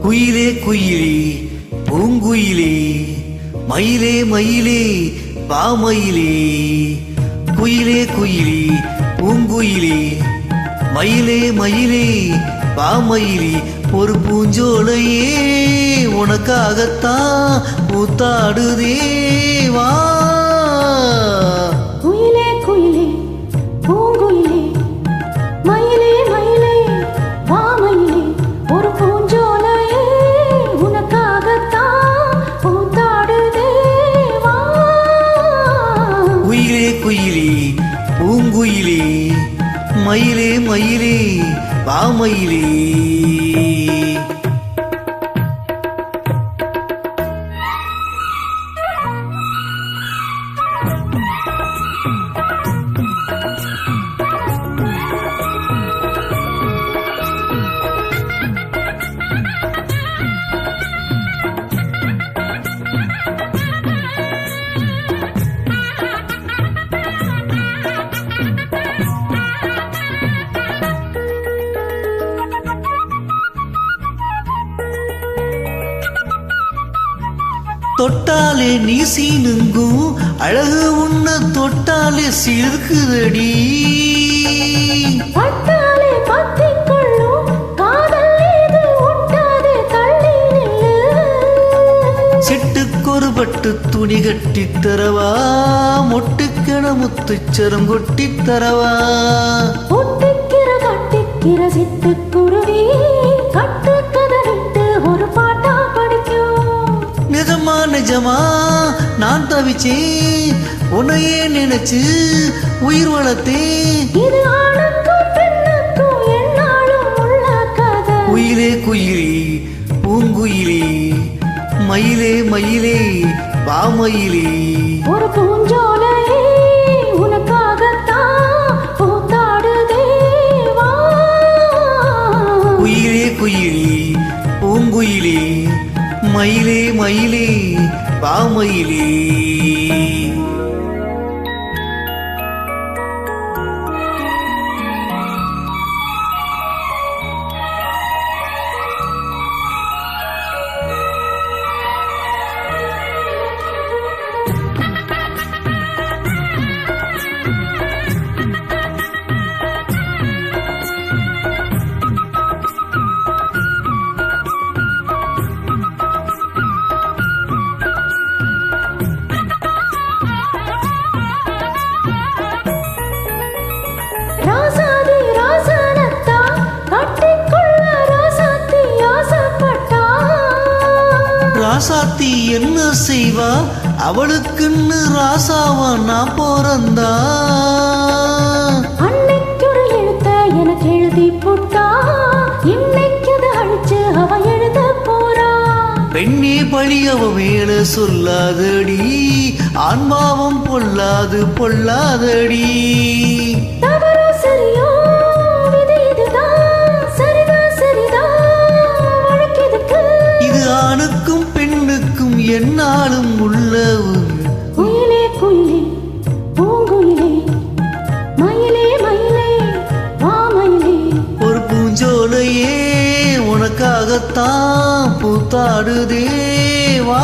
குயிலே குயிலே பூங்குயிலே மயிலே மயிலே பாமயிலே குயிலே குயிலே பூங்குயிலே மயிலே மயிலே பாமயிலே ஒரு பூஞ்சோலையே உனக்காகத்தான் பூத்தாடுதே வா. குயிலே குயிலே பூங்குயிலே மயிலே மயிலே பாமயிலே ஒரு பூஞ்சோலையே உனக்காகத்தான் பூத்தாடுதே வா. குயிலே குயிலே பூங்குயிலே மயிலே மயிலே பாமயிலே. தொட்டாலே நீ சீனுங்கும் அழகு உன்ன தொட்டாலே சிறுக்குதடி. பட்டாலே பத்திக்கொள்ளும் காதல் இது ஒட்டாதே தள்ளி நில்லு. சிட்டுக்கொரு பட்டு துணி கட்டி தரவா மொட்டுக்கண முத்துச்சரம் கொட்டி தரவா. ஒட்டிக்கிற கட்டிக்கிற சிட்டுக்குருவி கட்டு கதவிட்டு ஒரு பாட்டா படிக்கும். நிஜமா நிஜமா நான் தவிச்சேன் உன்னையே நினைச்சு உயிர் வளர்த்தேன். இது ஆணுக்கும் பெண்ணுக்கும் என்னாலும் உள்ள கதை. குயிலே குயிலே பூங்குயிலே மயிலே மயிலே பாமயிலே ஒரு பூஞ்சோலையே உனக்காகத்தான் பூத்தாடுதே வா. குயிலே குயிலே பூங்குயிலே மயிலே மயிலே பாமயிலே. ராசாதி ராசனத்தான் கட்டிக்கொள்ள ராசாத்தி ஆசைப்பட்டா. ராசாத்தி என்ன செய்வா அவளுக்குன்னு ராசாவா நான் பிறந்தா. அன்னைக்கு ஒரு எழுத்த எனக்கு எழுதி போட்டா இன்னைக்கு அதை அழிச்சு அவ எழுத போறா. பெண்ணே பழி அவ மேல சொல்லாதடி ஆன்மாவம் பொல்லாது பொல்லாதடி. தவறோ சரியோ விதி இதுதான் சரிதான் சரிதான் வழக்கெதுக்கு. இது ஆணுக்கும் பெண்ணுக்கும் என்னாலும் உள்ளவு. குயிலே குயிலே பூங்குயிலே மயிலே மயிலே மாமயிலே ஒரு பூஞ்சோலையே உனக்காகத்தான் பூத்தாடுதே வா.